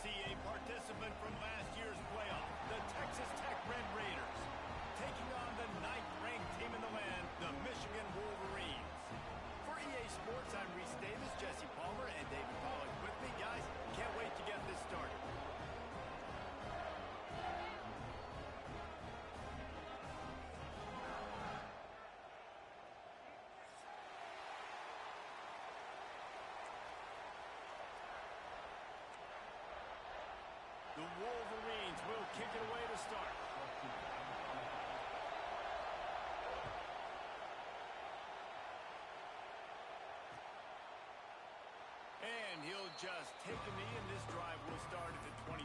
see a participant from last year's playoff, the Texas Tech Red Raiders, taking on the 9th-ranked team in the land, the Michigan Wolverines. For EA Sports, I'm Reese Davis, Jesse Palmer, and David Pollack with me. Guys, can't wait to get this started. The Wolverines will kick it away to start. And he'll just take a knee, and this drive will start at the 25.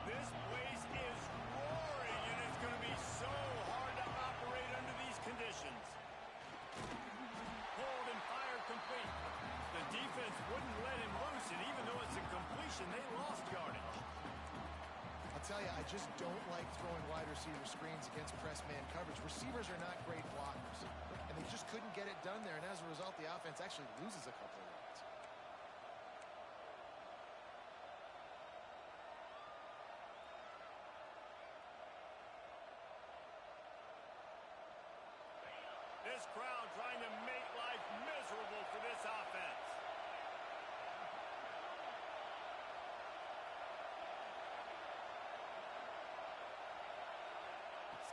This place is roaring, and it's going to be so hard to operate under these conditions. Hold and fire complete. The defense wouldn't let him loose, and even though it's a completion, they lost yardage. I'll tell you, I just don't like throwing wide receiver screens against press man coverage. Receivers are not great blockers, and they just couldn't get it done there, and as a result, the offense actually loses a couple of yards. This crowd trying to make life miserable for this offense.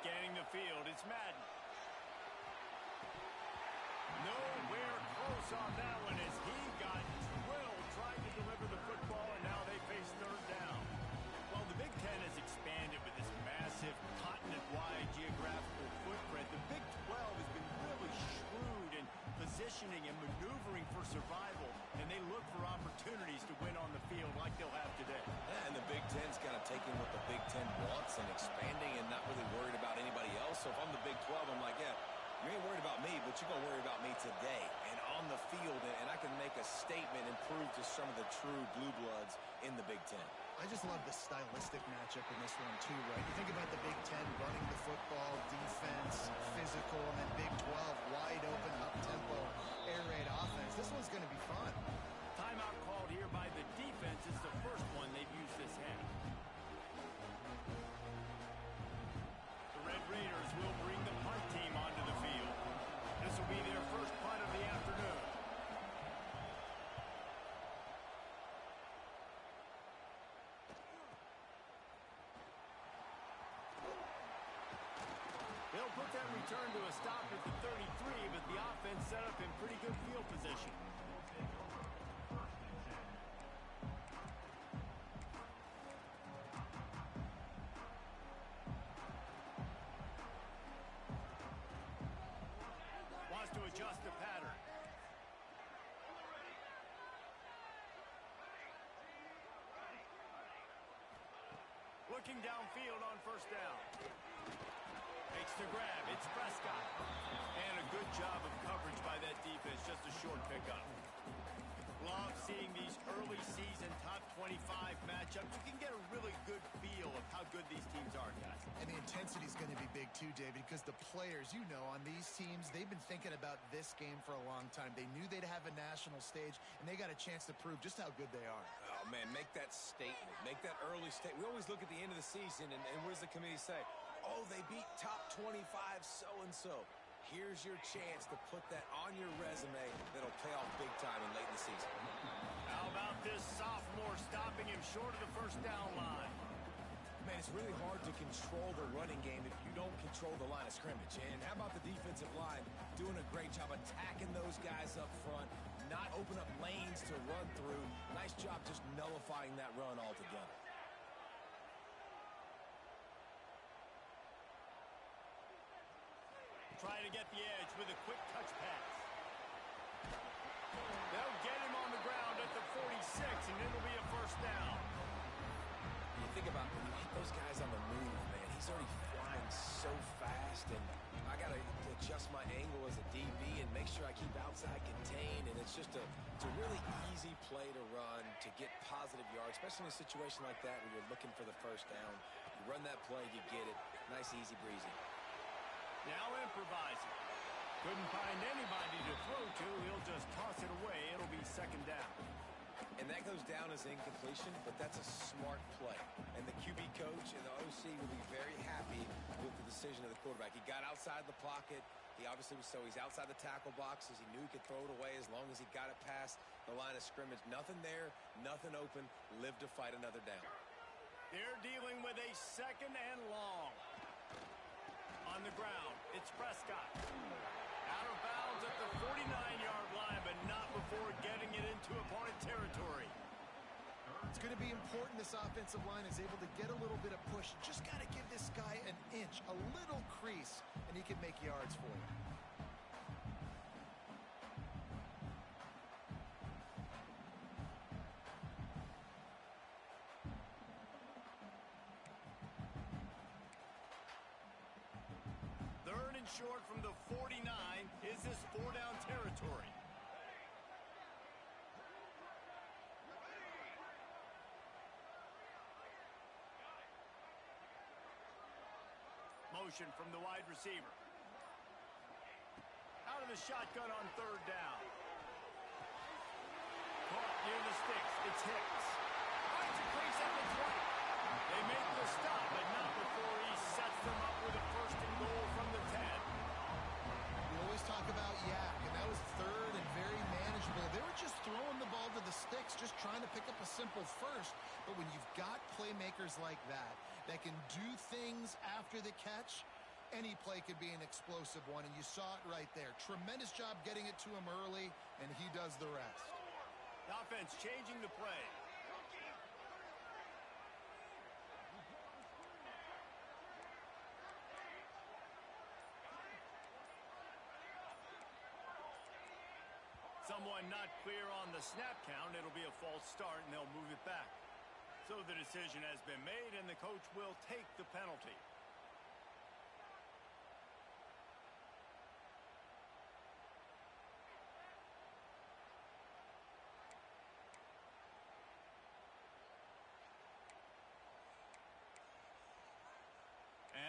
Scanning the field, it's Madden. Nowhere close on that one as he got drilled trying to deliver the football, and now they face third down. Well, the Big Ten has expanded with this massive continent-wide geographical footprint. The Big 12 has been really shrewd in positioning and maneuvering for survival, and they look for opportunities to win on the field like they'll have today. Yeah, and the Big Ten's kind of taking what the Big Ten wants and expanding and not really worried about anybody else. So if I'm the Big 12, I'm like, yeah, you ain't worried about me, but you're going to worry about me today and on the field, and I can make a statement and prove to some of the true blue bloods in the Big Ten. I just love the stylistic matchup in this one, too, right? You think about the Big Ten running the football, defense, physical, and then Big 12, wide open, up-tempo, air raid offense. This one's going to be fun. Timeout called here by the defense. It's the first one they've used this half. The Red Raiders will bring the punt team onto the field. This will be their first punt of the afternoon. They'll put that return to a stop at the 33, but the offense set up in pretty good field position. Wants to adjust the pattern. Looking downfield on first down. Makes the grab. It's Prescott. And a good job of coverage by that defense. Just a short pickup. Love seeing these early season top 25 matchups. You can get a really good feel of how good these teams are, guys. And the intensity is going to be big too, David, because the players, you know, on these teams, they've been thinking about this game for a long time. They knew they'd have a national stage, and they got a chance to prove just how good they are. Oh, man, make that statement. Make that early statement. We always look at the end of the season, and what does the committee say? Oh, they beat top 25 so-and-so. Here's your chance to put that on your resume that'll pay off big time and late in the season. How about this sophomore stopping him short of the first down line? Man, it's really hard to control the running game if you don't control the line of scrimmage. And how about the defensive line doing a great job attacking those guys up front, not open up lanes to run through. Nice job just nullifying that run altogether. Trying to get the edge with a quick touch pass. They'll get him on the ground at the 46, and it'll be a first down. You think about when you hit those guys on the move, man, he's already flying so fast, and I got to adjust my angle as a DB and make sure I keep outside contained. And it's a really easy play to run to get positive yards, especially in a situation like that where you're looking for the first down. You run that play, you get it. Nice, easy breezy. Now improvising. Couldn't find anybody to throw to. He'll just toss it away. It'll be second down. And that goes down as incompletion, but that's a smart play. And the QB coach and the OC will be very happy with the decision of the quarterback. He got outside the pocket. He obviously was he's outside the tackle boxes. He knew he could throw it away as long as he got it past the line of scrimmage. Nothing there, nothing open. Live to fight another down. They're dealing with a second and long. On the ground, it's Prescott. Out of bounds at the 49-yard line, but not before getting it into opponent territory. It's going to be important this offensive line is able to get a little bit of push. Just got to give this guy an inch, a little crease, and he can make yards for you. Third and short from the 49. Is this four-down territory? Motion from the wide receiver. Out of the shotgun on third down. Caught near the sticks. It's Hicks. Finds a crease at the 20. They make the stop, but not before he sets them up with a first and goal from the 10. We always talk about yak, and that was third and very manageable. They were just throwing the ball to the sticks, just trying to pick up a simple first. But when you've got playmakers like that can do things after the catch, any play could be an explosive one, and you saw it right there. Tremendous job getting it to him early, and he does the rest. The offense changing the play. Someone not clear on the snap count. It'll be a false start, and they'll move it back. So the decision has been made, and the coach will take the penalty.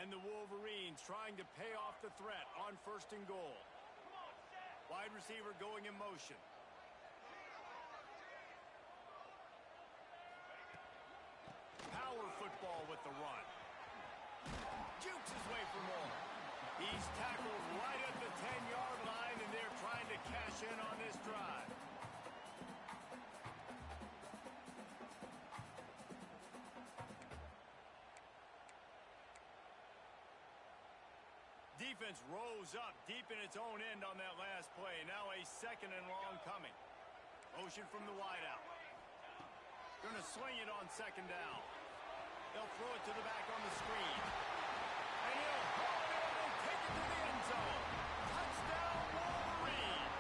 And the Wolverines trying to pay off the threat on first and goal. Wide receiver going in motion. Power football with the run. Jukes his way for more. He's tackled right at the 10-yard line, and they're trying to cash in on this drive. Defense rose up deep in its own end on that last play. Now a second and long coming. Motion from the wideout. Going to swing it on second down. They'll throw it to the back on the screen. And he'll haul it in and take it to the end zone. Touchdown, Wolverines.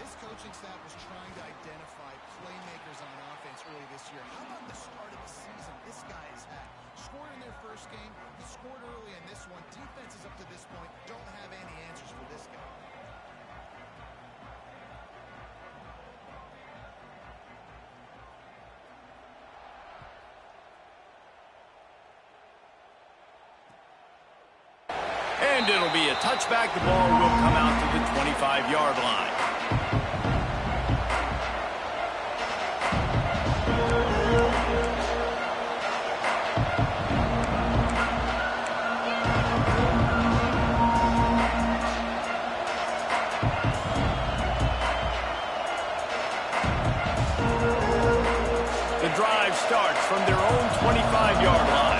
This coaching staff was trying to identify playmakers on offense early this year. How about the start of the season this guy has had? Scored in their first game. He scored early in this one. Defenses up to this point don't have any answers for this guy. And it'll be a touchback. The ball will come out to the 25-yard line. The drive starts from their own 25-yard line.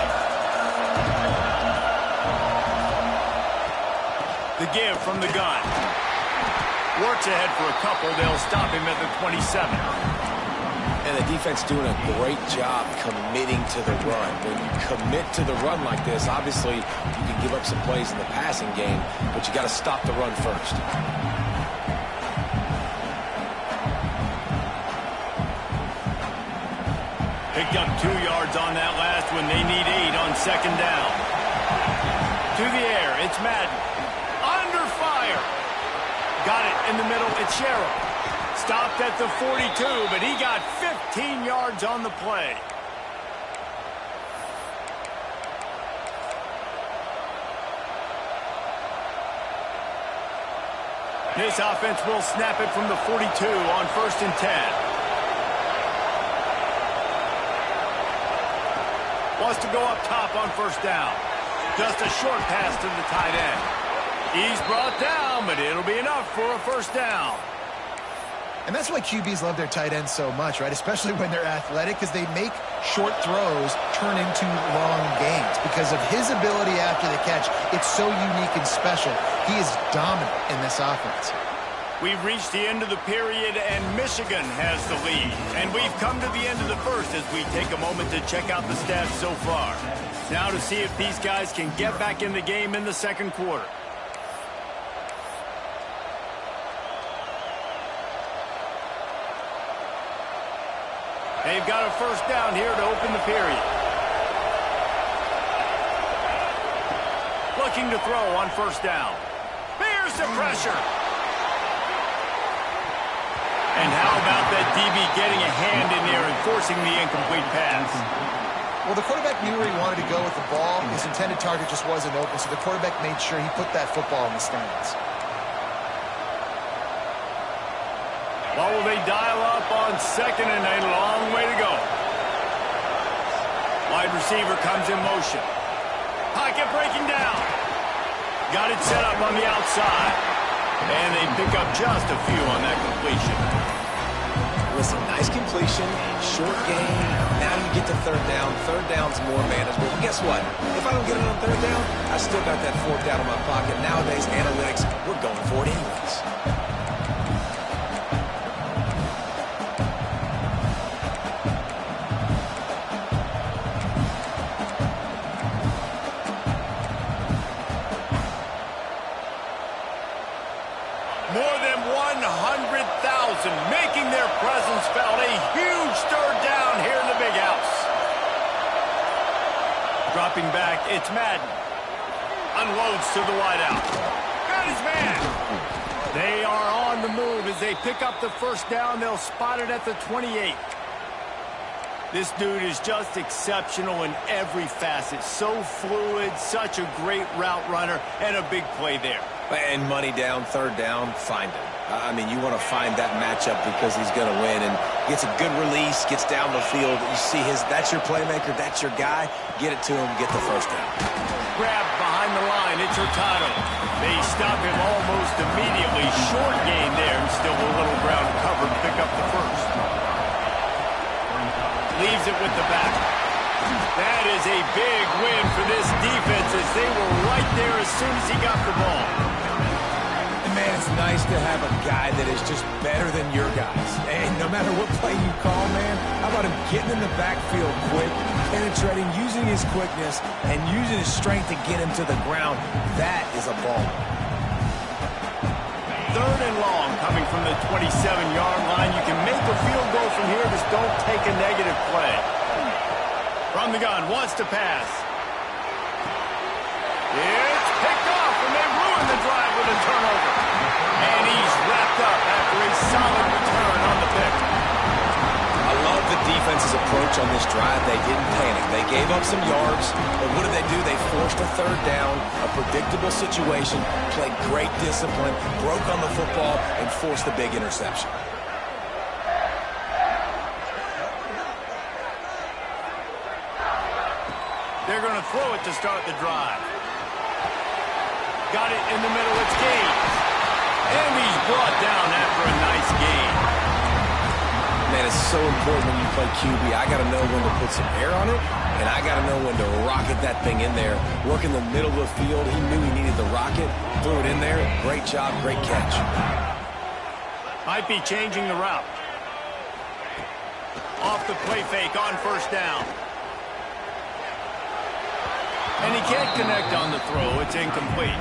The give from the gun. Works ahead for a couple. They'll stop him at the 27. And the defense doing a great job committing to the run. When you commit to the run like this, obviously you can give up some plays in the passing game, but you got to stop the run first. Picked up 2 yards on that last one. They need 8 on second down. To the air, it's Madden. Under fire. Got it in the middle, it's Sherrill. Stopped at the 42, but he got 15 yards on the play. This offense will snap it from the 42 on 1st and 10. Wants to go up top on 1st down. Just a short pass to the tight end. He's brought down, but it'll be enough for a 1st down. And that's why QBs love their tight ends so much, right? Especially when they're athletic, because they make short throws turn into long gains. Because of his ability after the catch, it's so unique and special. He is dominant in this offense. We've reached the end of the period, and Michigan has the lead. And we've come to the end of the first as we take a moment to check out the stats so far. Now to see if these guys can get back in the game in the second quarter. They've got a 1st down here to open the period. Looking to throw on 1st down. Here's the pressure. And how about that DB getting a hand in there and forcing the incomplete pass? Well, the quarterback knew where he wanted to go with the ball. His intended target just wasn't open, so the quarterback made sure he put that football in the stands. What will they dial up on 2nd and a long way to go? Wide receiver comes in motion. Pocket breaking down. Got it set up on the outside. And they pick up just a few on that completion. Listen, nice completion, short game. Now you get to 3rd down. 3rd down's more manageable. But guess what? If I don't get it on 3rd down, I still got that 4th down in my pocket. Nowadays, analytics, we're going for it anyways. More than 100,000 making their presence felt. A huge 3rd down here in the big house. Dropping back, it's Madden. Unloads to the wideout. Got his man. They are on the move as they pick up the 1st down. They'll spot it at the 28. This dude is just exceptional in every facet. So fluid, such a great route runner, and a big play there. And money down, 3rd down, find him. I mean, you want to find that matchup because he's going to win. And gets a good release, gets down the field. You see that's your playmaker, that's your guy. Get it to him, get the 1st down. Grab behind the line, it's Hurtado. They stop him almost immediately. Short gain there, and still a little ground cover to pick up the 1st. Leaves it with the back. That is a big win for this defense as they were right there as soon as he got the ball. And man, it's nice to have a guy that is just better than your guys. And no matter what play you call, man, how about him getting in the backfield quick, penetrating, using his quickness, and using his strength to get him to the ground. That is a ball. 3rd and long coming from the 27-yard line. You can make a field goal from here, just don't take a negative play. From the gun, wants to pass. It's picked off, and they ruin the drive with a turnover. And he's wrapped up after a solid return on the pick. I love the defense's approach on this drive. They didn't panic. They gave up some yards, but what did they do? They forced a 3rd down, a predictable situation, played great discipline, broke on the football, and forced the big interception. They're going to throw it to start the drive. Got it in the middle, it's Gaines. And he's brought down after a nice gain. Man, it's so important when you play QB. I got to know when to put some air on it, and I got to know when to rocket that thing in there. Work in the middle of the field. He knew he needed the rocket, threw it in there. Great job, great catch. Might be changing the route. Off the play fake on 1st down. And he can't connect on the throw. It's incomplete.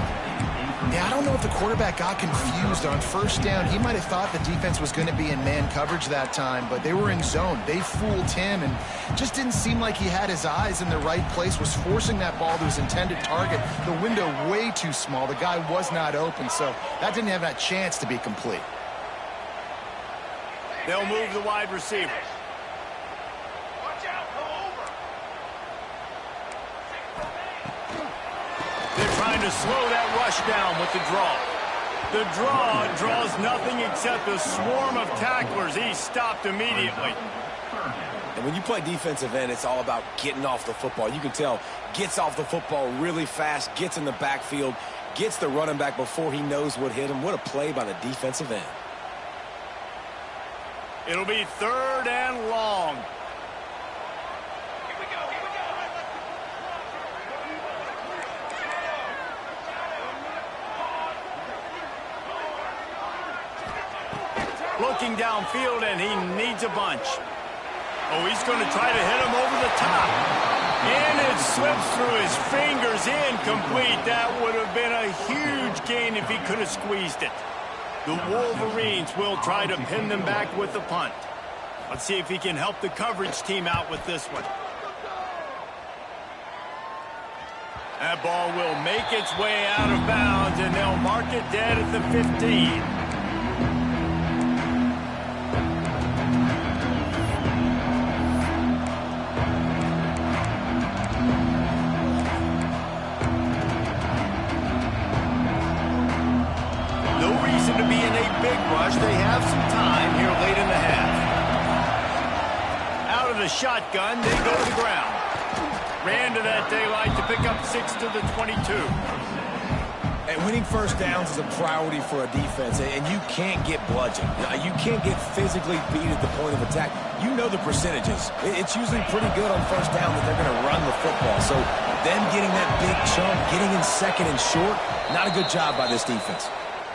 Yeah, I don't know if the quarterback got confused on first down. He might have thought the defense was going to be in man coverage that time, but they were in zone. They fooled him and just didn't seem like he had his eyes in the right place, was forcing that ball to his intended target. The window way too small. The guy was not open, so that didn't have that chance to be complete. They'll move the wide receiver. They're trying to slow that rush down with the draw. The draw draws nothing except a swarm of tacklers. He's stopped immediately. And when you play defensive end, it's all about getting off the football. You can tell, gets off the football really fast, gets in the backfield, gets the running back before he knows what hit him. What a play by the defensive end. It'll be 3rd and long. Looking downfield, and he needs a bunch. Oh, he's going to try to hit him over the top. And it slips through his fingers, incomplete. That would have been a huge gain if he could have squeezed it. The Wolverines will try to pin them back with the punt. Let's see if he can help the coverage team out with this one. That ball will make its way out of bounds, and they'll mark it dead at the 15. To be in a big rush. They have some time here late in the half. Out of the shotgun, they go to the ground. Ran to that daylight to pick up 6 to the 22. And winning first downs is a priority for a defense, and you can't get bludgeoned. You can't get physically beat at the point of attack. You know the percentages. It's usually pretty good on first down that they're going to run the football. So them getting that big chunk, getting in second and short, not a good job by this defense.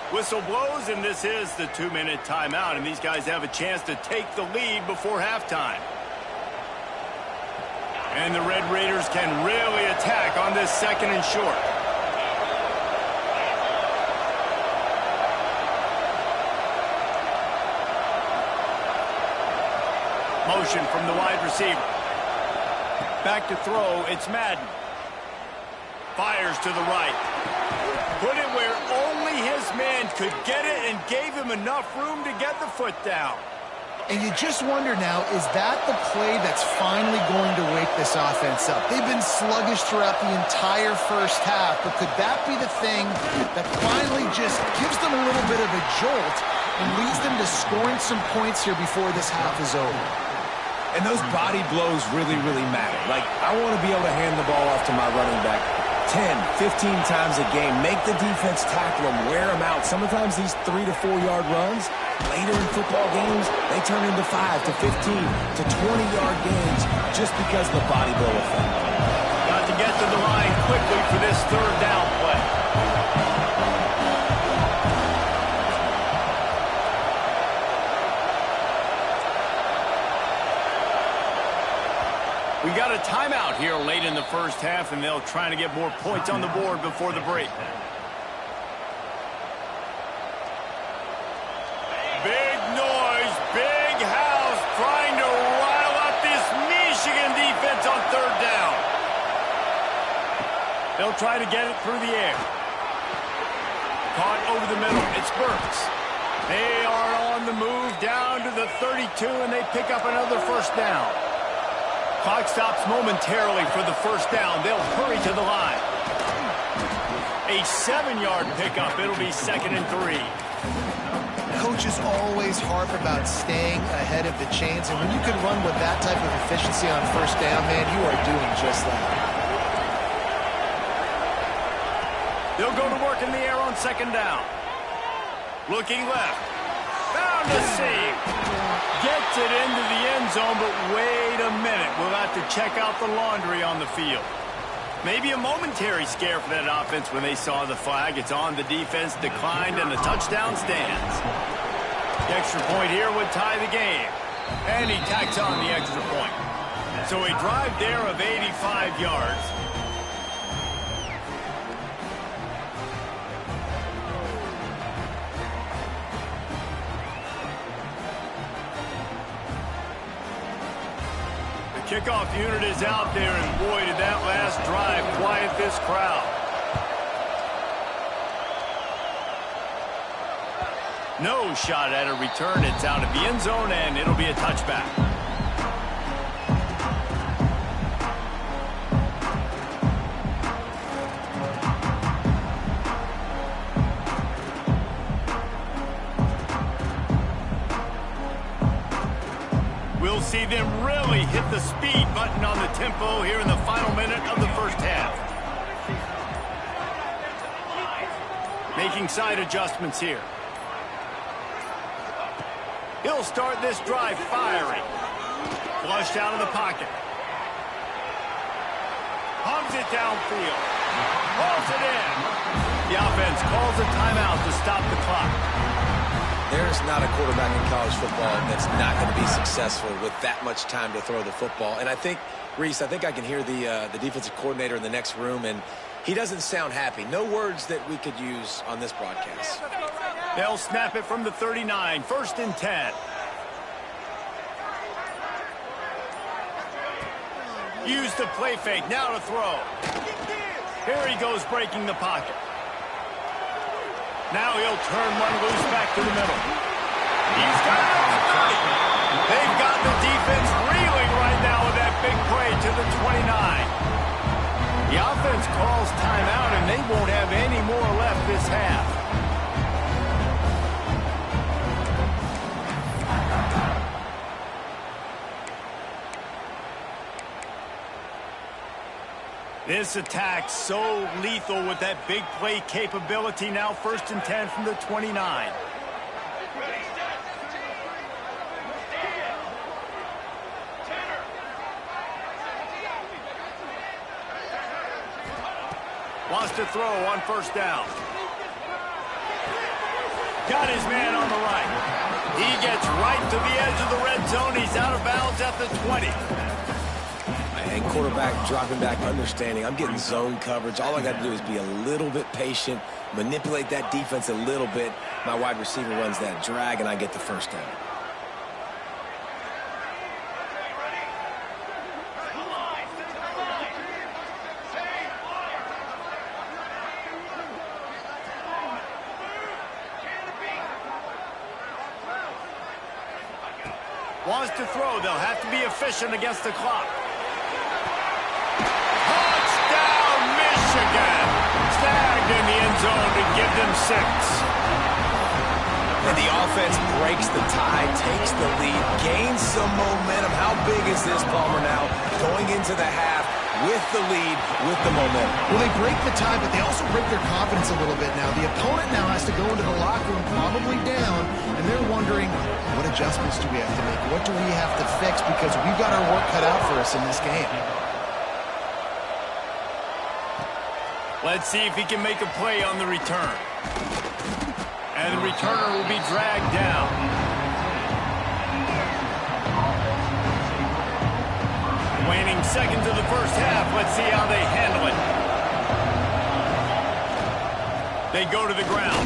Whistle blows, and this is the 2-minute timeout, and these guys have a chance to take the lead before halftime. And the Red Raiders can really attack on this 2nd and short. Motion from the wide receiver. Back to throw, it's Madden. Fires to the right. Put it where only his man could get it and gave him enough room to get the foot down. And you just wonder now, is that the play that's finally going to wake this offense up? They've been sluggish throughout the entire first half, but could that be the thing that finally just gives them a little bit of a jolt and leads them to scoring some points here before this half is over? And those body blows really, really matter. Like, I want to be able to hand the ball off to my running back 10, 15 times a game. Make the defense tackle them, wear them out. Sometimes these 3 to 4 yard runs, later in football games, they turn into 5 to 15 to 20-yard gains just because of the body blow effect. Got to get to the line quickly for this 3rd down play. We got a timeout here late in the first half, and they'll try to get more points on the board before the break. Big noise, big house, trying to rile up this Michigan defense on 3rd down. They'll try to get it through the air. Caught over the middle, it's Burks. They are on the move down to the 32, and they pick up another first down. Clock stops momentarily for the first down. They'll hurry to the line. A 7-yard pickup. It'll be 2nd and 3. Coaches always harp about staying ahead of the chains, and when you can run with that type of efficiency on first down, man, you are doing just that. They'll go to work in the air on 2nd down. Looking left. Found a seam. Gets it into the end zone, but wait a minute. We'll have to check out the laundry on the field. Maybe a momentary scare for that offense when they saw the flag. It's on, the defense declined, and the touchdown stands. The extra point here would tie the game. And he tacks on the extra point. So a drive there of 85 yards. Kickoff unit is out there, and boy, did that last drive quiet this crowd. No shot at a return. It's out of the end zone, and it'll be a touchback. We'll see them really hit the speed button on the tempo here in the final minute of the first half. Making side adjustments here. He'll start this drive firing. Flushed out of the pocket. Hums it downfield. Pulls it in. The offense calls a timeout to stop the clock. There's not a quarterback in college football that's not going to be successful with that much time to throw the football. And I think, Reese, I can hear the defensive coordinator in the next room, and he doesn't sound happy. No words that we could use on this broadcast. They'll snap it from the 39, 1st and 10. Use the play fake, now to throw. Here he goes, breaking the pocket. Now he'll turn one loose back to the middle. He's got it. They've got the defense reeling right now with that big play to the 29. The offense calls timeout, and they won't have any more left this half. This attack so lethal with that big play capability. Now 1st and 10 from the 29. Wants to throw on 1st down. Got his man on the right. He gets right to the edge of the red zone. He's out of bounds at the 20. And quarterback dropping back, understanding I'm getting zone coverage. All I got to do is be a little bit patient, manipulate that defense a little bit. My wide receiver runs that drag, and I get the 1st down. Wants to throw. They'll have to be efficient against the clock. Michigan snagged in the end zone to give them 6. And the offense breaks the tie, takes the lead, gains some momentum. How big is this, Palmer, now? Going into the half with the lead, with the momentum. Well, they break the tie, but they also break their confidence a little bit now. The opponent now has to go into the locker room probably down, and they're wondering, what adjustments do we have to make? What do we have to fix? Because we've got our work cut out for us in this game. Let's see if he can make a play on the return. And the returner will be dragged down. Waning seconds of the first half. Let's see how they handle it. They go to the ground.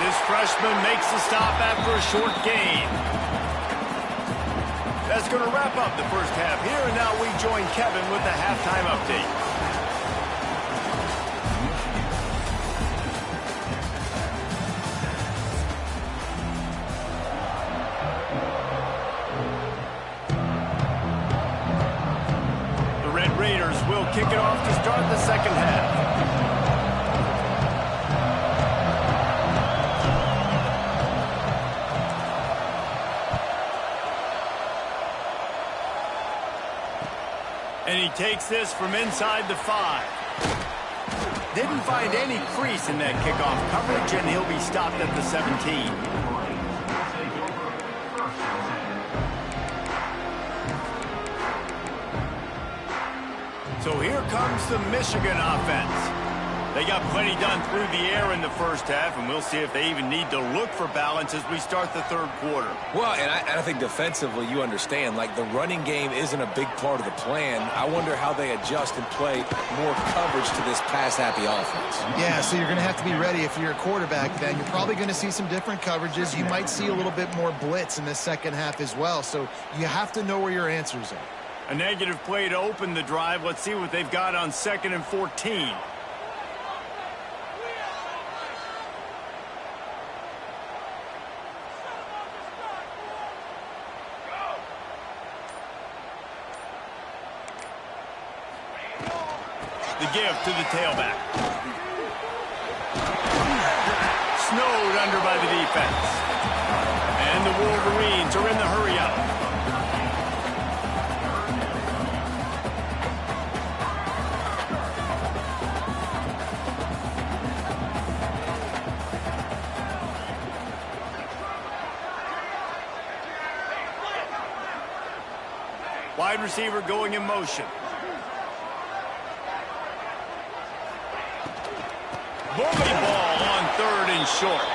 This freshman makes the stop after a short gain. That's going to wrap up the first half here, and now we join Kevin with the halftime update. Will kick it off to start the second half. And he takes this from inside the 5. Didn't find any crease in that kickoff coverage, and he'll be stopped at the 17. So here comes the Michigan offense. They got plenty done through the air in the first half, and we'll see if they even need to look for balance as we start the third quarter. Well, and I think defensively, you understand, like the running game isn't a big part of the plan. I wonder how they adjust and play more coverage to this pass-happy offense. Yeah, so you're going to have to be ready if you're a quarterback then. You're probably going to see some different coverages. You might see a little bit more blitz in the second half as well, so you have to know where your answers are. A negative play to open the drive. Let's see what they've got on 2nd and 14. The give to the tailback. Snowed under by the defense. And the Wolverines are in the hurry-up. Wide receiver going in motion. Bully ball on 3rd and short.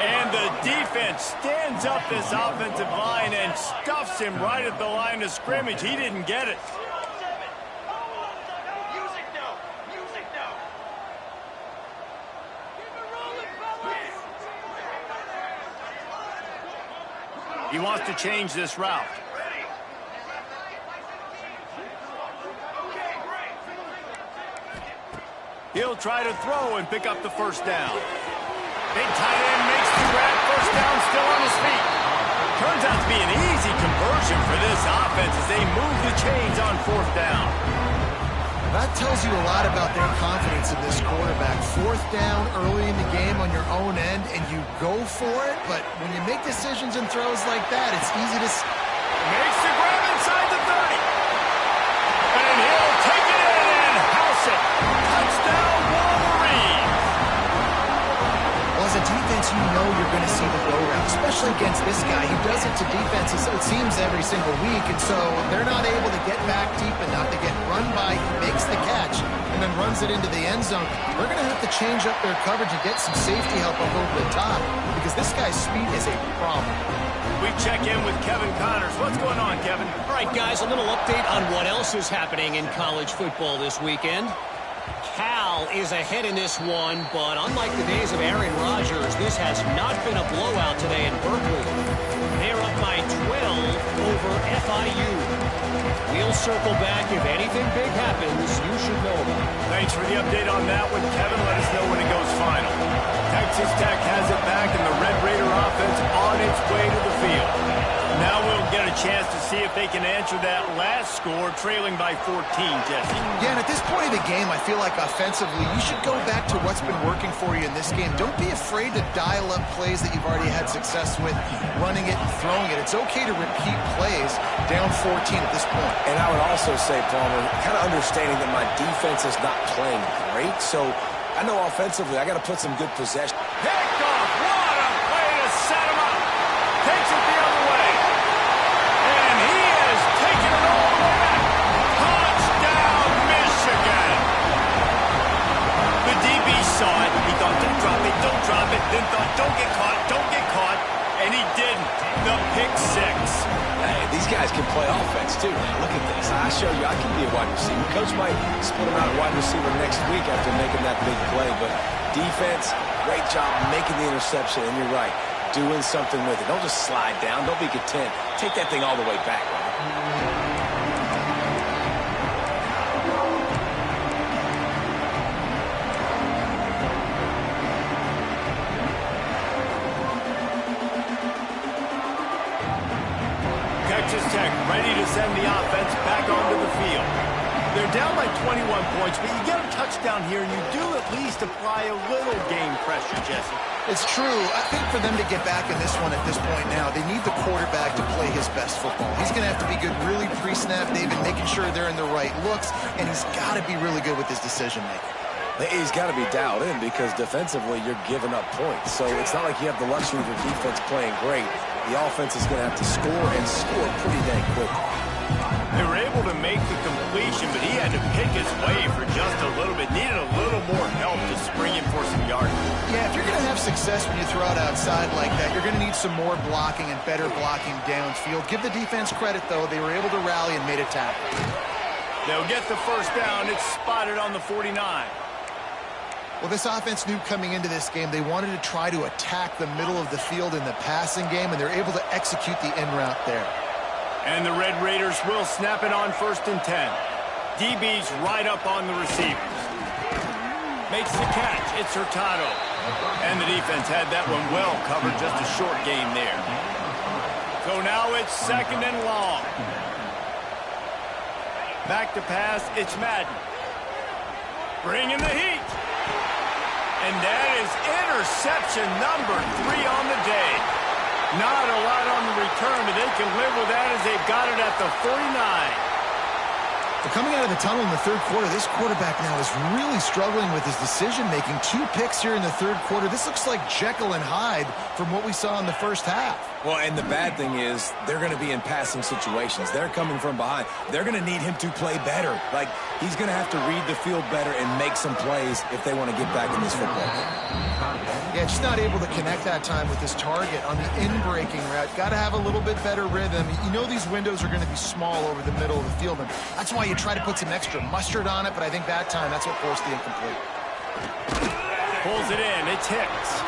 And the defense stands up this offensive line and stuffs him right at the line of scrimmage. He didn't get it. He wants to change this route. He'll try to throw and pick up the first down. Big tight end makes the grab. First down, still on his feet. Turns out to be an easy conversion for this offense as they move the chains on 4th down. That tells you a lot about their confidence in this quarterback. 4th down early in the game on your own end, and you go for it. But when you make decisions and throws like that, it's easy to... Makes the grab inside the 30. And he'll take it in and house it. Touchdown, Wolverines. Well, as a defense, you know you're going to see the go route, especially against this guy. He does it to defenses, it seems, every single week, and so they're not able to get back deep enough to get run by. He makes the catch and then runs it into the end zone. They're going to have to change up their coverage and get some safety help up over the top because this guy's speed is a problem. We check in with Kevin Connors. What's going on, Kevin? All right, guys, a little update on what else is happening in college football this weekend. Cal is ahead in this one, but unlike the days of Aaron Rodgers, this has not been a blowout today in Berkeley. They're up by 12 over FIU. We'll circle back. If anything big happens, you should know about it. Thanks for the update on that one, Kevin. Let us know when it goes final. Texas Tech has it back, and the Red Raider offense on its way to the field. Now we'll get a chance to see if they can answer that last score, trailing by 14, Jesse. Yeah, and at this point of the game, I feel like offensively, you should go back to what's been working for you in this game. Don't be afraid to dial up plays that you've already had success with, running it and throwing it. It's okay to repeat plays down 14 at this point. And I would also say, Palmer, kind of understanding that my defense is not playing great, so I know offensively I got to put some good possession. Picked off. What a play to set him up. Takes it the other way. And he has taken it all the way back. Touchdown, Michigan. The DB saw it. He thought, don't drop it, don't drop it. Then thought, don't get caught, don't get caught. And he didn't. The pick six. Hey, these guys can play offense, too. Now, look at this. I show you I can be a wide receiver. Coach might split him out at wide receiver next week after making that big play. But defense, great job making the interception. And you're right, doing something with it. Don't just slide down. Don't be content. Take that thing all the way back, man. Texas Tech ready to send the offense back onto the field. They're down by 21 points, but you get a touchdown here, and you do at least apply a little game pressure, Jesse. It's true. I think for them to get back in this one at this point now, they need the quarterback to play his best football. He's going to have to be good really pre-snap, David, making sure they're in the right looks, and he's got to be really good with his decision-making. He's got to be dialed in because defensively you're giving up points. So it's not like you have the luxury of your defense playing great. The offense is going to have to score and score pretty dang quickly. They were able to make the completion, but he had to pick his way for just a little bit. Needed a little more help to spring him for some yardage. Yeah, if you're going to have success when you throw it outside like that, you're going to need some more blocking and better blocking downfield. Give the defense credit, though. They were able to rally and made a tackle. They'll get the first down. It's spotted on the 49. Well, this offense knew coming into this game they wanted to try to attack the middle of the field in the passing game, and they're able to execute the end route there. And the Red Raiders will snap it on 1st and 10. DB's right up on the receivers. Makes the catch. It's Hurtado. And the defense had that one well covered. Just a short game there. So now it's 2nd and long. Back to pass. It's Madden. Bringing the heat. And that is interception number 3 on the day. Not a lot on the return, but they can live with that as they've got it at the 49. Coming out of the tunnel in the 3rd quarter, this quarterback now is really struggling with his decision-making. 2 picks here in the 3rd quarter. This looks like Jekyll and Hyde from what we saw in the 1st half. Well, and the bad thing is they're going to be in passing situations. They're coming from behind. They're going to need him to play better. Like, he's going to have to read the field better and make some plays if they want to get back in this football game. Yeah, just not able to connect that time with his target on the in-breaking route. Got to have a little bit better rhythm. You know these windows are going to be small over the middle of the field, and that's why you try to put some extra mustard on it, but I think that time that's what forced the incomplete. Pulls it in. It's Hicks.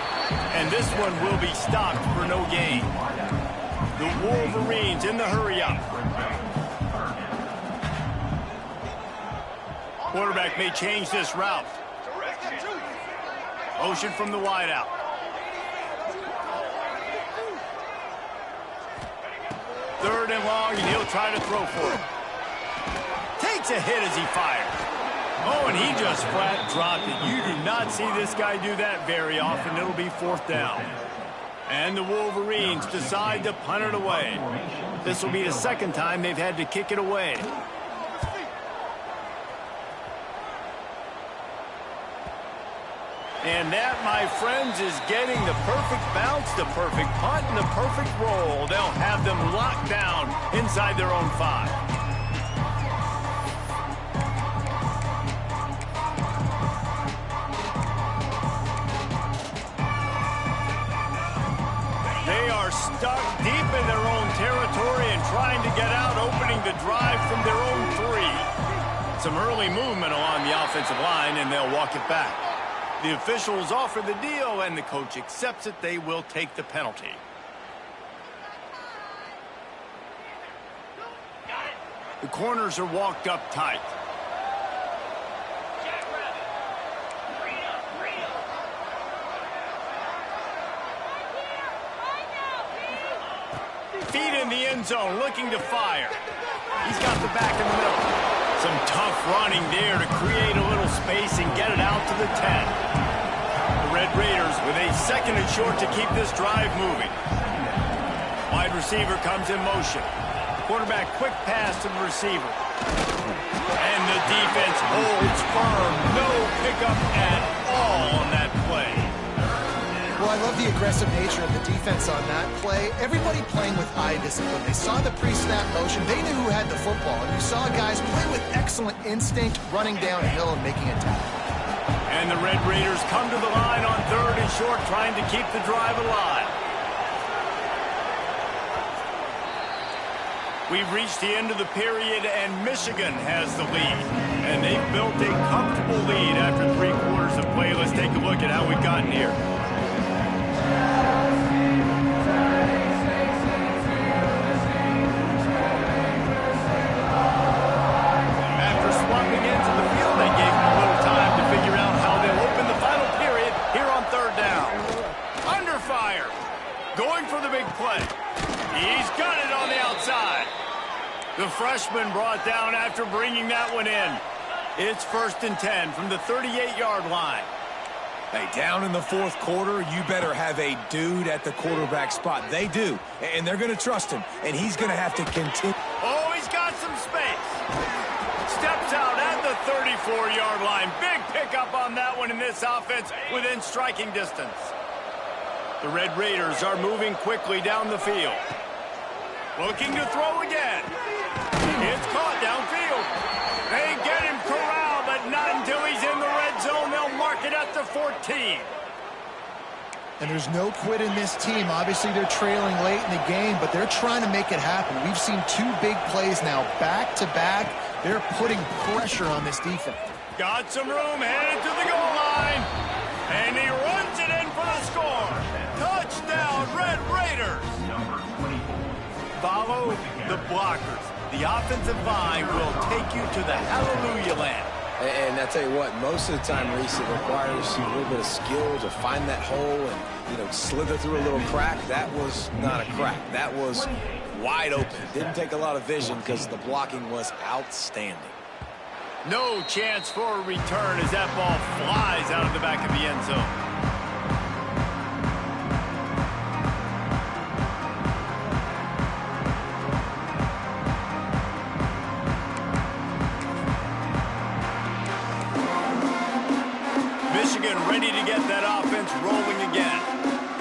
And this one will be stopped for no gain. The Wolverines in the hurry-up. Quarterback may change this route. Motion from the wideout. Third and long, and he'll try to throw for it. Takes a hit as he fires. Oh, and he just flat dropped it. You do not see this guy do that very often. It'll be 4th down. And the Wolverines decide to punt it away. This will be the 2nd time they've had to kick it away. And that, my friends, is getting the perfect bounce, the perfect punt, and the perfect roll. They'll have them locked down inside their own 5. They are stuck deep in their own territory and trying to get out, opening the drive from their own 3. Some early movement along the offensive line, and they'll walk it back. The officials offer the deal, and the coach accepts it. They will take the penalty. The corners are walked up tight. Feet in the end zone, looking to fire. He's got the back in the middle. Some tough running there to create a little space and get it out to the 10. The Red Raiders with a 2nd and short to keep this drive moving. Wide receiver comes in motion. Quarterback quick pass to the receiver. And the defense holds firm. No pickup at all on that play. Well, I love the aggressive nature of the defense on that play. Everybody playing with eye discipline. They saw the pre-snap motion. They knew who had the football. And you saw guys play with excellent instinct, running downhill and making a tackle. And the Red Raiders come to the line on 3rd and short, trying to keep the drive alive. We've reached the end of the period, and Michigan has the lead. And they've built a comfortable lead after 3 quarters of play. Let's take a look at how we've gotten here. After swapping into the field, they gave them a little time to figure out how they'll open the final period here on 3rd down. Under fire. Going for the big play. He's got it on the outside. The freshman brought down after bringing that one in. It's 1st and 10 from the 38-yard line. Hey, down in the 4th quarter, you better have a dude at the quarterback spot. They do, and they're going to trust him, and he's going to have to continue. Oh, he's got some space. Steps out at the 34-yard line. Big pickup on that one in this offense within striking distance. The Red Raiders are moving quickly down the field. Looking to throw again. It's caught downfield. They get him corralled, but not until he's in the red zone. They'll mark it at the 14. And there's no quit in this team. Obviously, they're trailing late in the game, but they're trying to make it happen. We've seen 2 big plays now, back-to-back. They're putting pressure on this defense. Got some room, headed to the goal line. And he runs it in for the score. Touchdown, Red Raiders. Follow the blockers. The offensive line will take you to the hallelujah land. And I tell you what, most of the time, Reese, it requires a little bit of skill to find that hole and, slither through a little crack. That was not a crack. That was wide open. Didn't take a lot of vision because the blocking was outstanding. No chance for a return as that ball flies out of the back of the end zone. Ready to get that offense rolling again.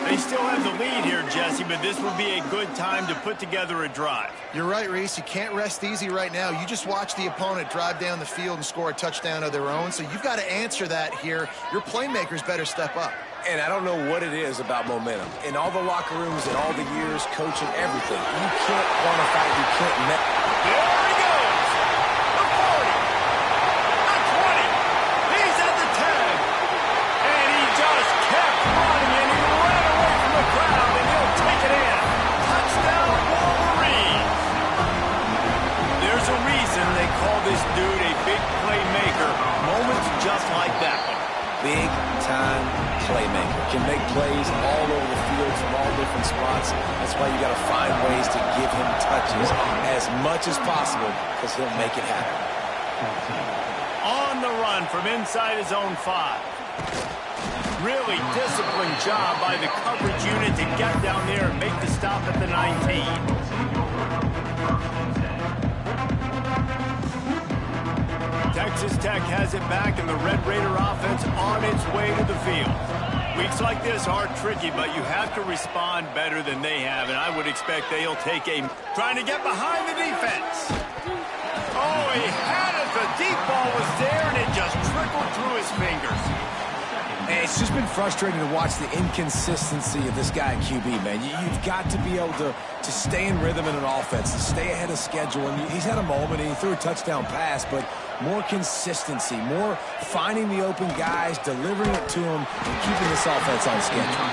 They still have the lead here, Jesse, but this would be a good time to put together a drive. You're right, Reese. You can't rest easy right now. You just watch the opponent drive down the field and score a touchdown of their own, so you've got to answer that here. Your playmakers better step up. And I don't know what it is about momentum. In all the locker rooms and all the years, coaching, everything, you can't quantify it. You can't measure. There he goes. The 40. The 20. He's at the 10. Just kept running, and he ran away from the crowd, and he'll take it in. Touchdown, Wolverines. There's a reason they call this dude a big playmaker. Moments just like that one. Big-time playmaker. Can make plays all over the field from all different spots. That's why you got to find ways to give him touches as much as possible because he'll make it happen. On the run from inside his own 5. Really disciplined job by the coverage unit to get down there and make the stop at the 19. Texas Tech has it back, and the Red Raider offense on its way to the field. Weeks like this are tricky, but you have to respond better than they have, and I would expect they'll take a... Trying to get behind the defense. Oh, he had it. The deep ball was there, and it just trickled through his fingers. It's just been frustrating to watch the inconsistency of this guy at QB, man. You've got to be able to stay in rhythm in an offense, to stay ahead of schedule. And he's had a moment, and he threw a touchdown pass, but more consistency, more finding the open guys, delivering it to him, and keeping this offense on schedule.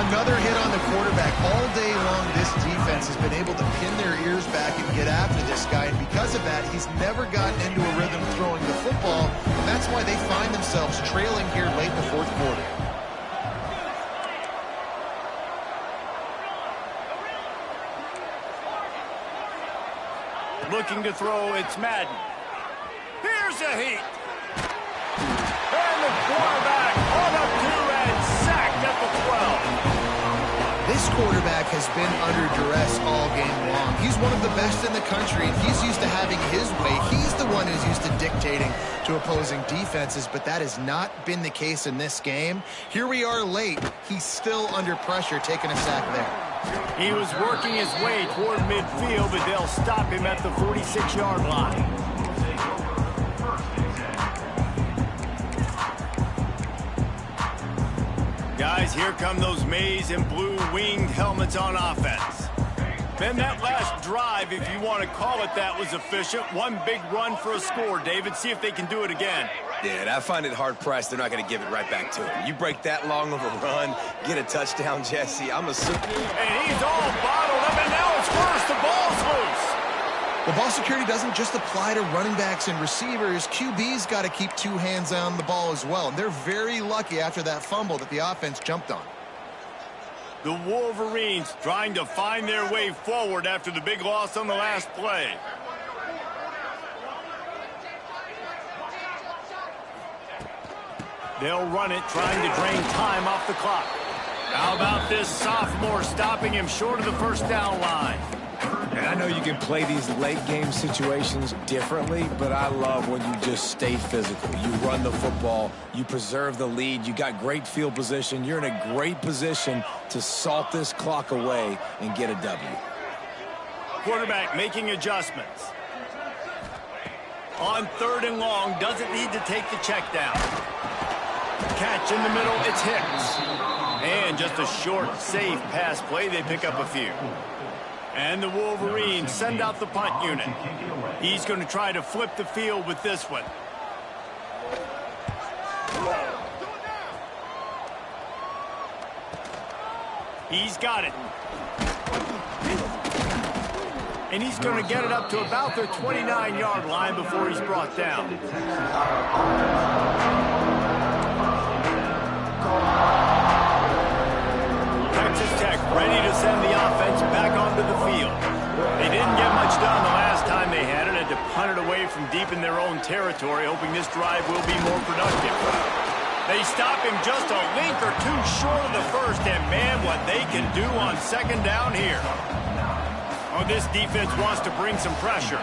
Another hit on the quarterback. All day long, this defense has been able to pin their ears back and get after this guy. And because of that, he's never gotten into a rhythm throwing the football. And that's why they find themselves trailing here late in the fourth quarter. Looking to throw, it's Madden. Here's a heat. And the quarterback on up to and sacked at the 12. This quarterback has been under duress all game long. He's one of the best in the country, and he's used to having his way. He's the one who's used to dictating to opposing defenses, but that has not been the case in this game. Here we are late. He's still under pressure, taking a sack there. He was working his way toward midfield, but they'll stop him at the 46-yard line. Guys, here come those maize and blue winged helmets on offense. Then that last drive, if you want to call it that, was efficient. One big run for a score, David. See if they can do it again. Yeah, and I find it hard-pressed they're not going to give it right back to him. You break that long of a run, get a touchdown, Jesse, I'm assuming. And he's all bottled up, and now it's worse. The ball's loose. Well, ball security doesn't just apply to running backs and receivers. QB's got to keep two hands on the ball as well. And they're very lucky after that fumble that the offense jumped on. The Wolverines trying to find their way forward after the big loss on the last play. They'll run it, trying to drain time off the clock. How about this sophomore stopping him short of the first down line? And I know you can play these late-game situations differently, but I love when you just stay physical. You run the football, you preserve the lead, you got great field position. You're in a great position to salt this clock away and get a W. Quarterback making adjustments. On 3rd and long, doesn't need to take the check down. Catch in the middle, it's Hicks. And just a short, safe pass play, they pick up a few. And the Wolverines send out the punt unit. He's going to try to flip the field with this one. He's got it. And he's going to get it up to about the 29-yard line before he's brought down. Texas Tech ready to send the offense back onto the field. They didn't get much done the last time they had it, had to punt it away from deep in their own territory, hoping this drive will be more productive. They stop him just a link or two short of the first, and man, what they can do on second down here. Oh, this defense wants to bring some pressure.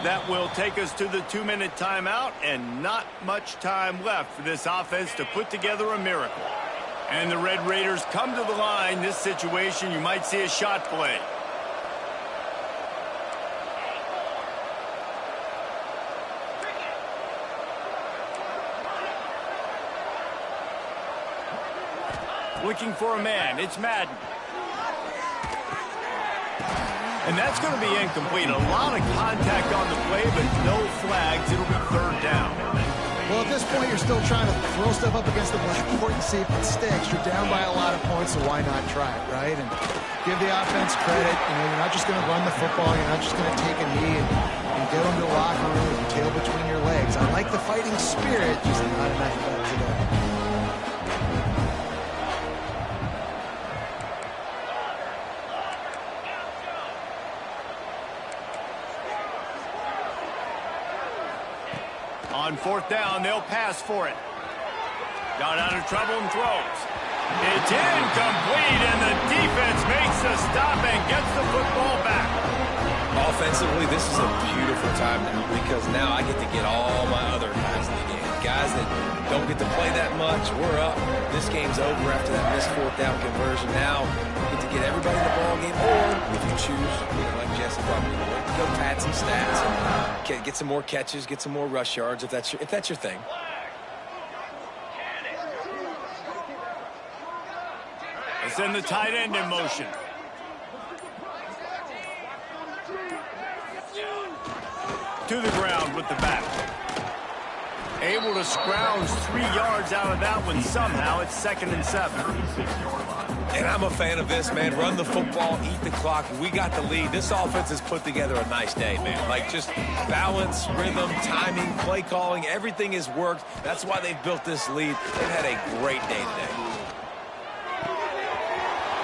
That will take us to the 2-minute timeout, and not much time left for this offense to put together a miracle. And the Red Raiders come to the line. This situation, you might see a shot play. Looking for a man. It's Madden. And that's going to be incomplete. A lot of contact on the play, but no flags. It'll be third down. Well, at this point, you're still trying to throw stuff up against the blackboard and see if it sticks. You're down by a lot of points, so why not try it, right? And give the offense credit. You know, you're not just going to run the football. You're not just going to take a knee and get them to the locker room with your tail between your legs. I like the fighting spirit, just not enough today. On fourth down, they'll pass for it. Got out of trouble and throws. It's incomplete, and the defense makes the stop and gets the football back. Offensively, this is a beautiful time now because now I get to get all my other guys in the game. Guys that don't get to play that much, we're up. This game's over after that missed fourth down conversion. Now we get to get everybody in the ball game, or if you choose, like Jesse probably would, go pad some stats and get some more catches, get some more rush yards if that's your thing. They send the tight end in motion. To the ground with the back. Able to scrounge 3 yards out of that one somehow. It's 2nd and 7. And I'm a fan of this, man. Run the football, eat the clock. We got the lead. This offense has put together a nice day, man. Like, just balance, rhythm, timing, play calling, everything has worked. That's why they've built this lead. They've had a great day today.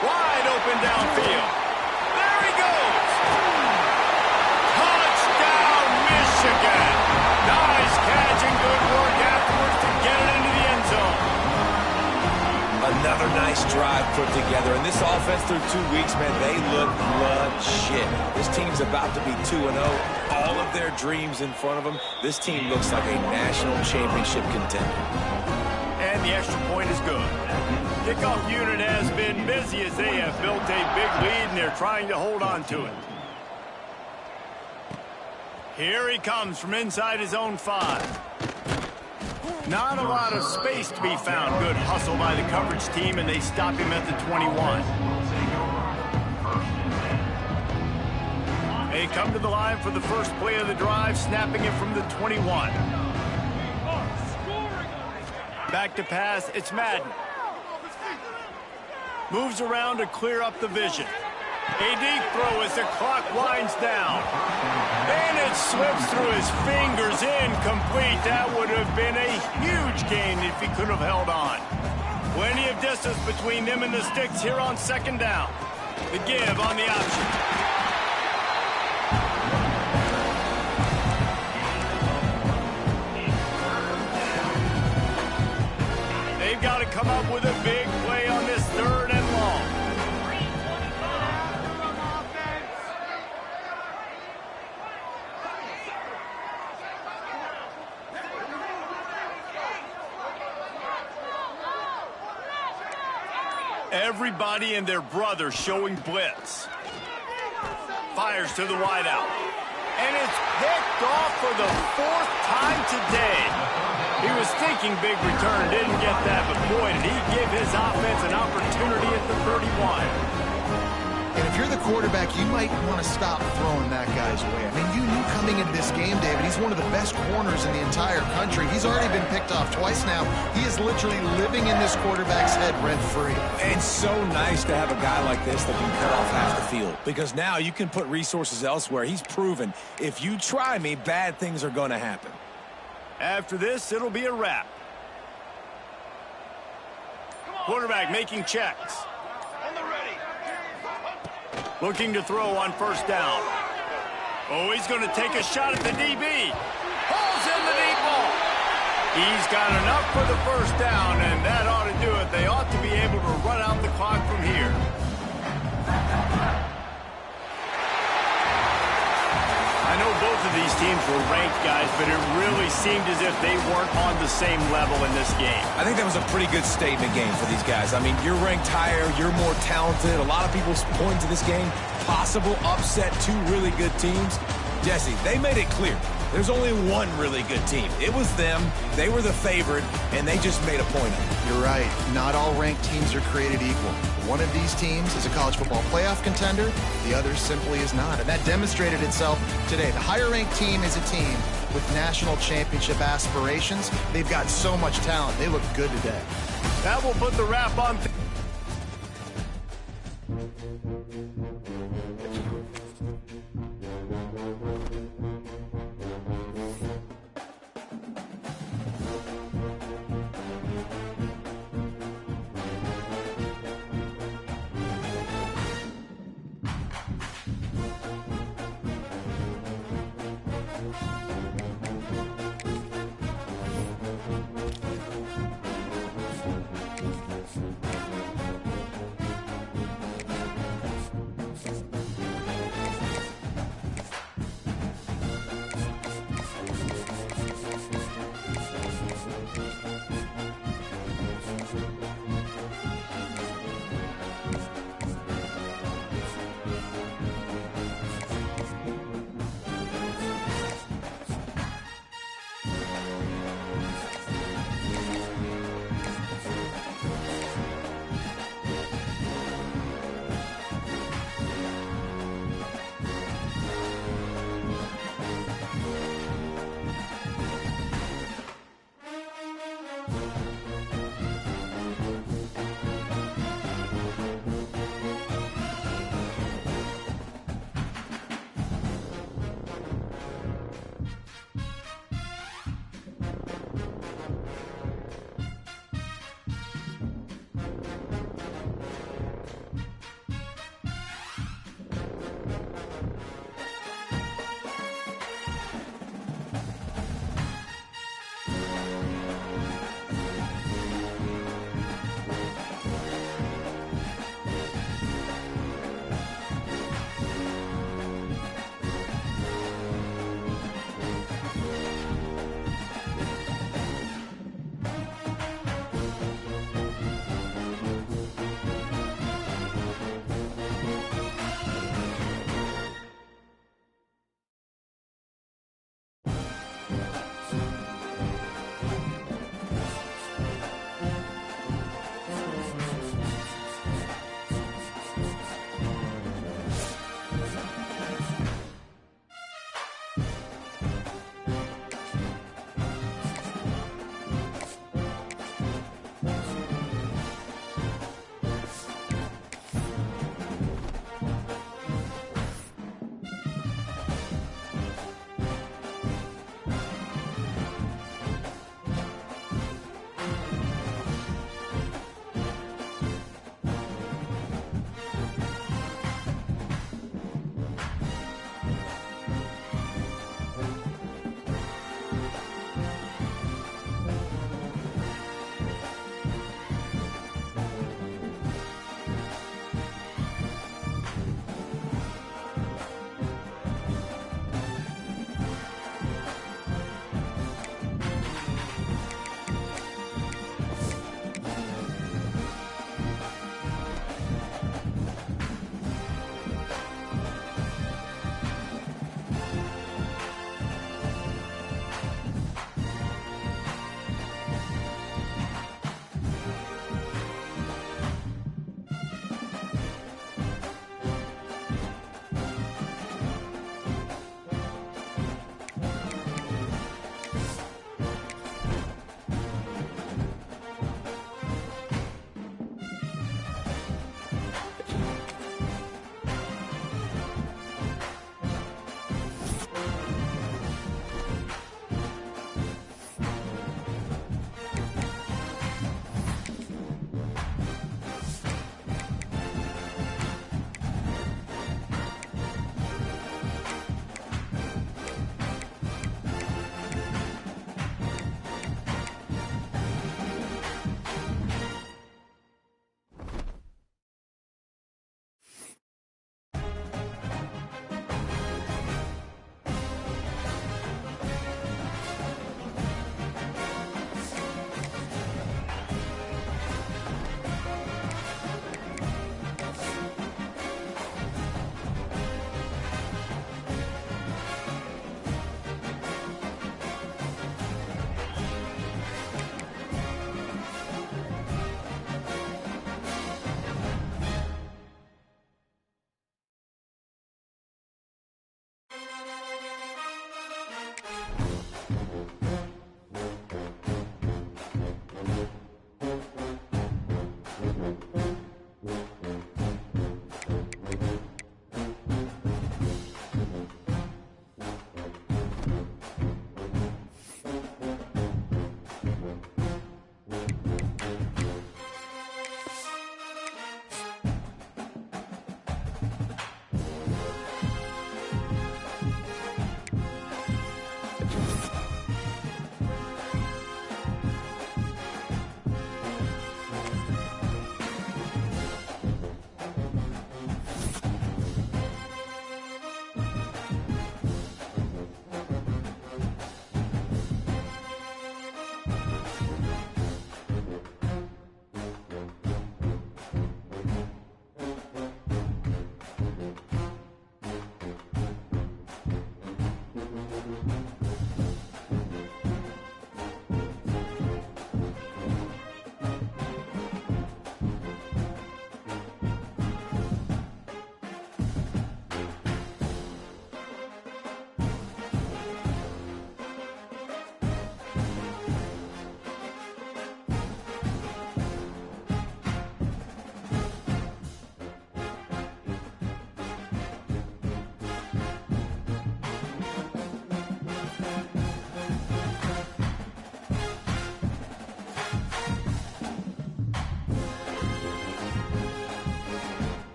Wide open downfield. There he goes. Touchdown, Michigan. Nice catch and good work afterwards to get it into the end zone. Another nice drive put together. And this offense through 2 weeks, man, they look legit. This team's about to be 2-0. All of their dreams in front of them. This team looks like a national championship contender. And the extra point is good. Kickoff unit has been busy as they have built a big lead, and they're trying to hold on to it. Here he comes from inside his own 5. Not a lot of space to be found. Good hustle by the coverage team, and they stop him at the 21. They come to the line for the first play of the drive, snapping it from the 21. Back to pass, it's Madden. Moves around to clear up the vision. A deep throw as the clock winds down. And it slips through his fingers, incomplete. That would have been a huge gain if he could have held on. Plenty of distance between them and the sticks here on 2nd down. The give on the option. They've got to come up with a big play on this 3rd and long. Everybody and their brother showing blitz. Fires to the wideout. And it's picked off for the 4th time today. He was thinking big return, didn't get that, but boy, did he give his offense an opportunity at the 31. And if you're the quarterback, you might want to stop throwing that guy's way. I mean, you knew coming into this game, David, he's one of the best corners in the entire country. He's already been picked off twice now. He is literally living in this quarterback's head rent-free. It's so nice to have a guy like this that can cut off half the field, because now you can put resources elsewhere. He's proven if you try me, bad things are going to happen. After this, it'll be a wrap. Quarterback making checks. Looking to throw on first down. Oh, he's going to take a shot at the DB. Pulls in the deep ball. He's got enough for the first down, and that ought to do it. They ought to be able to run out the clock from here. I know both of these teams were ranked, guys, but it really seemed as if they weren't on the same level in this game. I think that was a pretty good statement game for these guys. I mean, you're ranked higher, you're more talented. A lot of people point to this game, possible upset, two really good teams. Jesse, they made it clear. There's only one really good team. It was them. They were the favorite, and they just made a point of it. You're right. Not all ranked teams are created equal. One of these teams is a college football playoff contender. The other simply is not. And that demonstrated itself today. The higher-ranked team is a team with national championship aspirations. They've got so much talent. They look good today. That will put the wrap on.